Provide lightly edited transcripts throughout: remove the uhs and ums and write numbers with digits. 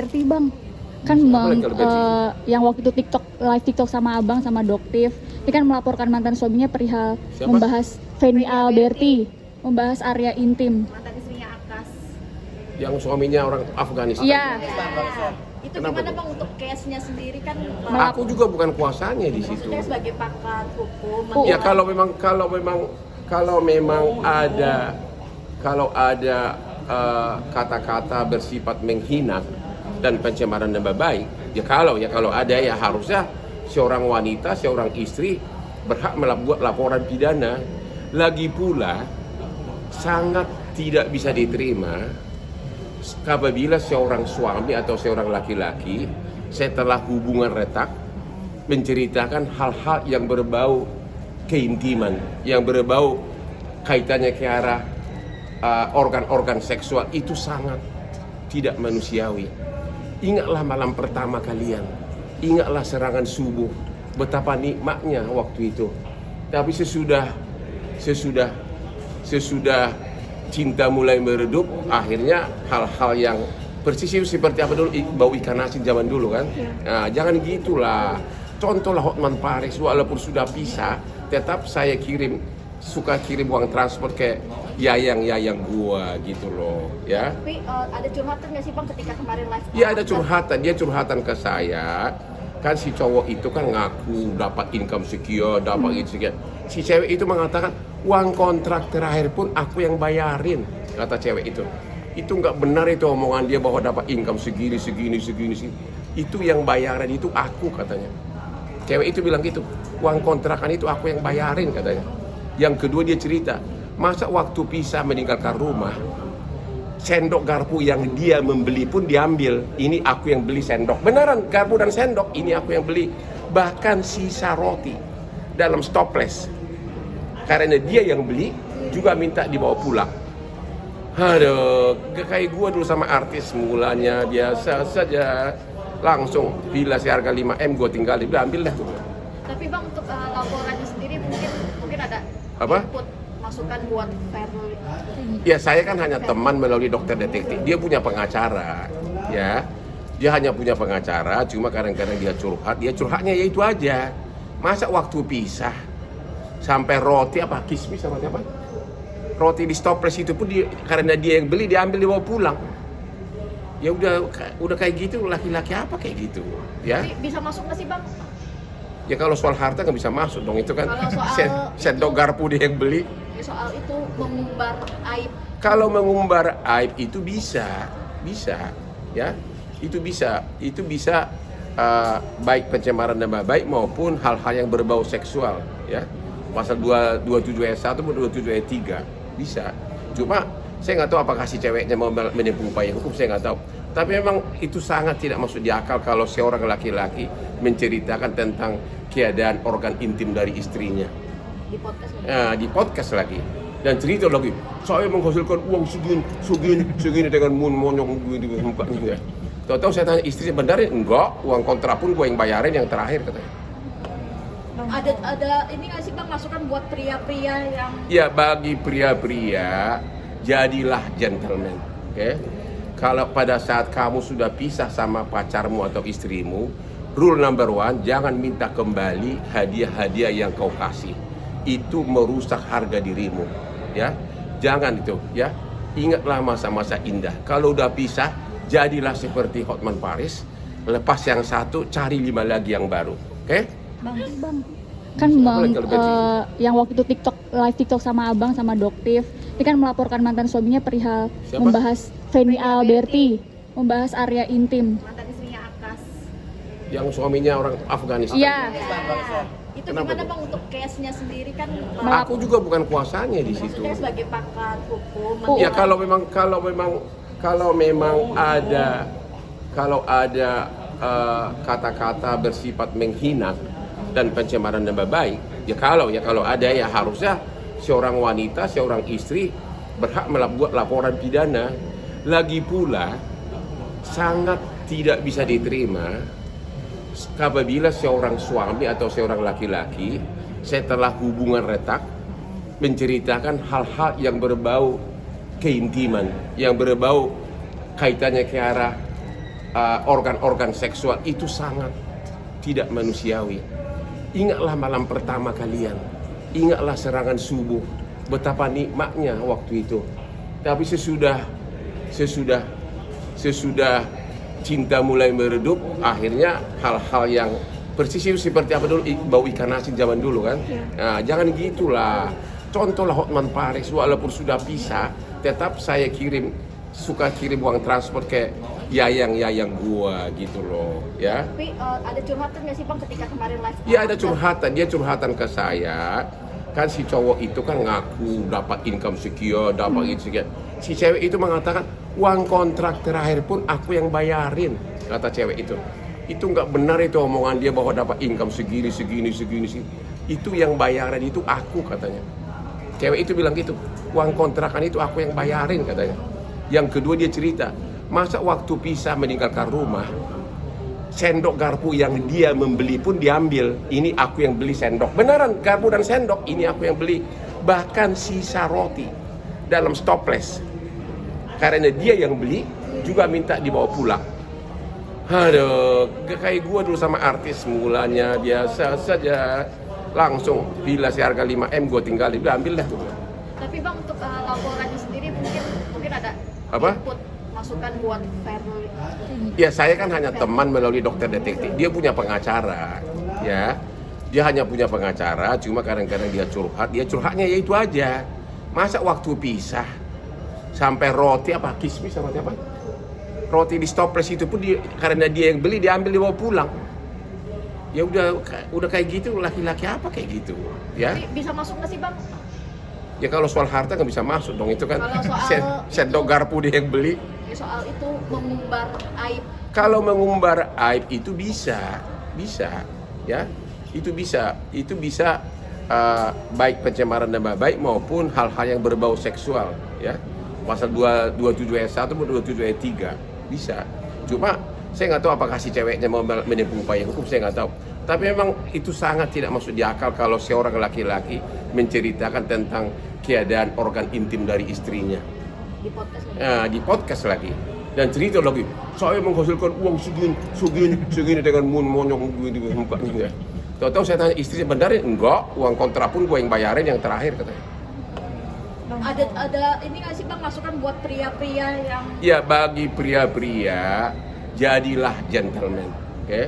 Berarti bang, kan bang yang waktu itu live TikTok sama abang sama Doktif, ini kan melaporkan mantan suaminya perihal membahas Feni Alberti, membahas area intim. Mantan istrinya Akas. Yang suaminya orang Afghanistan. Iya. Itu Kenapa gimana tuh? bang untuk case-nya sendiri kan? Aku juga bukan kuasanya di situ. Maksudnya sebagai pakar hukum. Ya kalau memang ada kata-kata bersifat menghina dan pencemaran nama baik, ya kalau ada ya harusnya seorang wanita, seorang istri berhak membuat laporan pidana. Lagi pula sangat tidak bisa diterima apabila seorang suami atau seorang laki-laki setelah hubungan retak menceritakan hal-hal yang berbau keintiman, yang berbau kaitannya ke arah organ-organ seksual. Itu sangat tidak manusiawi. Ingatlah malam pertama kalian, ingatlah serangan subuh, betapa nikmatnya waktu itu. Tapi sesudah cinta mulai meredup, akhirnya hal-hal yang persis seperti apa dulu, bau ikan asin zaman dulu kan. Nah, jangan gitulah. Contohlah Hotman Paris, walaupun sudah pisah, tetap saya suka kirim uang transport ke yayang gua gitu loh, ya. Tapi ada curhatan nggak sih bang ketika kemarin live? Ya ada curhatan, dia curhatan ke saya. Kan si cowok itu kan ngaku dapat income sekian, dapat itu sekian. Si cewek itu mengatakan, uang kontrak terakhir pun aku yang bayarin, kata cewek itu. Itu nggak benar itu omongan dia bahwa dapat income segini. Itu yang bayaran itu aku, katanya. Cewek itu bilang gitu, uang kontrakan itu aku yang bayarin, katanya. Yang kedua dia cerita, masa waktu pisah meninggalkan rumah, sendok garpu yang dia membeli pun diambil. Ini aku yang beli sendok. Beneran, garpu dan sendok ini aku yang beli. Bahkan sisa roti dalam stopless, karena dia yang beli, juga minta dibawa pulang. Aduh, kayak gue dulu sama artis, mulanya biasa saja. Langsung bila seharga 5M gue tinggalin, udah ambil dah tuh. Tapi bang untuk laporannya sendiri mungkin ada Apa? input masukan buat Verly. Ya saya kan hanya teman melalui dokter detektif. Dia punya pengacara, ya. Dia hanya punya pengacara, cuma kadang-kadang dia curhatnya ya itu aja. Masa waktu pisah sampai roti apa kismis sama apa? Roti di stopless itu pun karena dia yang beli, diambil dibawa pulang. Ya udah kayak gitu, laki-laki apa kayak gitu, ya. Tapi bisa masuk nggak sih bang? Ya kalau soal harta nggak bisa masuk dong, itu kan Kalau soal sendok garpu dia yang beli. Soal itu mengumbar aib. Kalau mengumbar aib itu bisa, ya, itu bisa baik pencemaran nama baik maupun hal-hal yang berbau seksual, ya. Pasal 227 ayat 1 maupun 27 ayat 3 bisa. Cuma saya nggak tahu apakah si ceweknya mau menempuh upaya hukum, saya nggak tahu. Tapi memang itu sangat tidak masuk di akal kalau seorang laki-laki menceritakan tentang keadaan organ intim dari istrinya. Di podcast lagi. Dan cerita lagi, saya menghasilkan uang segini dengan monyong di mukanya. Tahu-tahu saya tanya istri, benar enggak, uang kontrak pun gue yang bayarin yang terakhir, katanya. Ada ini nggak sih bang masukan buat pria-pria yang Ya bagi pria-pria, jadilah gentleman, oke? Kalau pada saat kamu sudah pisah sama pacarmu atau istrimu, rule number 1, jangan minta kembali hadiah-hadiah yang kau kasih. Itu merusak harga dirimu, ya. Jangan itu, ya. Ingatlah masa-masa indah. Kalau udah pisah, jadilah seperti Hotman Paris. Lepas yang satu, cari 5 lagi yang baru, oke? Bang, kan bang yang waktu itu live TikTok sama abang sama Doktif, ini kan melaporkan mantan suaminya perihal membahas Feni Alberti, membahas area intim. mantan istrinya Akas. Yang suaminya orang Afghanistan. Iya. Itu Kenapa gimana tuh? bang untuk case-nya sendiri kan? Aku juga bukan kuasanya di situ. Maksudnya sebagai pakar hukum. Ya kalau memang ada kata-kata bersifat menghina dan pencemaran nama baik, ya kalau ada ya harusnya seorang wanita, seorang istri berhak membuat laporan pidana. Lagi pula sangat tidak bisa diterima apabila seorang suami atau seorang laki-laki setelah hubungan retak menceritakan hal-hal yang berbau keintiman, yang berbau kaitannya ke arah organ-organ seksual itu sangat tidak manusiawi. Ingatlah malam pertama kalian, ingatlah serangan subuh, betapa nikmatnya waktu itu. Tapi sesudah cinta mulai meredup, akhirnya hal-hal yang persis seperti apa dulu, bau ikan asin zaman dulu kan. Nah, jangan gitulah. Contohlah Hotman Paris, walaupun sudah pisah, tetap saya suka kirim uang transport ke yayang gua gitu loh, ya. Tapi ada curhatan nggak sih Bang ketika kemarin live? Iya ada curhatan, dia curhatan ke saya. Kan si cowok itu kan ngaku dapat income sekian, dapat itu sekian. Si cewek itu mengatakan, uang kontrak terakhir pun aku yang bayarin, kata cewek itu. Itu nggak benar itu omongan dia bahwa dapat income segini. Itu yang bayaran itu aku, katanya. Cewek itu bilang gitu, uang kontrakan itu aku yang bayarin, katanya. Yang kedua dia cerita, masa waktu pisah meninggalkan rumah, sendok garpu yang dia membeli pun diambil. Ini aku yang beli sendok. Beneran, garpu dan sendok ini aku yang beli. Bahkan sisa roti dalam stopless, karena dia yang beli, juga minta dibawa pulang. Aduh, kayak gua dulu sama artis, mulanya biasa saja. Langsung bila seharga 5M gua tinggalin, ambil dah. Tapi Bang untuk laporannya sendiri mungkin ada Apa? input masukan buat Fairul. Ya saya kan hanya teman melalui dokter detektif. Dia punya pengacara, ya. Dia hanya punya pengacara, cuma kadang-kadang dia curhatnya ya itu aja. Masa waktu pisah sampai roti apa kismis sama apa? Roti di stopless itu pun karena dia yang beli, dia ambil dibawa pulang. Ya udah kayak gitu, laki-laki apa kayak gitu, ya. Tapi bisa masuk nggak sih Bang? Ya kalau soal harta nggak bisa masuk dong, itu kan Kalau soal sendok garpu dia yang beli. Soal itu mengumbar aib. Kalau mengumbar aib itu bisa, ya, itu bisa baik pencemaran nama baik maupun hal-hal yang berbau seksual, ya. Pasal 227 ayat 1 atau 227 ayat 3 bisa. Cuma saya nggak tahu apakah si ceweknya mau menempuh upaya hukum, saya nggak tahu. Tapi memang itu sangat tidak masuk di akal kalau seorang laki-laki menceritakan tentang keadaan organ intim dari istrinya Di podcast lagi. Dan cerita lagi, saya menghasilkan uang segini dengan monyong di mukanya. Tahu-tahu saya tanya istrinya, benar ya? Enggak, uang kontrak pun gue yang bayarin yang terakhir, katanya. Ada ini nggak sih Bang masukan buat pria-pria yang Ya bagi pria-pria, jadilah gentleman, oke?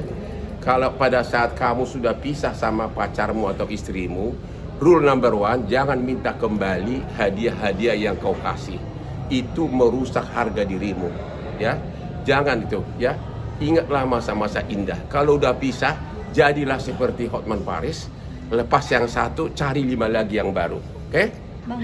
Kalau pada saat kamu sudah pisah sama pacarmu atau istrimu, rule number 1, jangan minta kembali hadiah-hadiah yang kau kasih. Itu merusak harga dirimu, ya. Jangan itu, ya. Ingatlah masa-masa indah. Kalau udah pisah, jadilah seperti Hotman Paris. Lepas yang satu, cari 5 lagi yang baru, oke? Bang,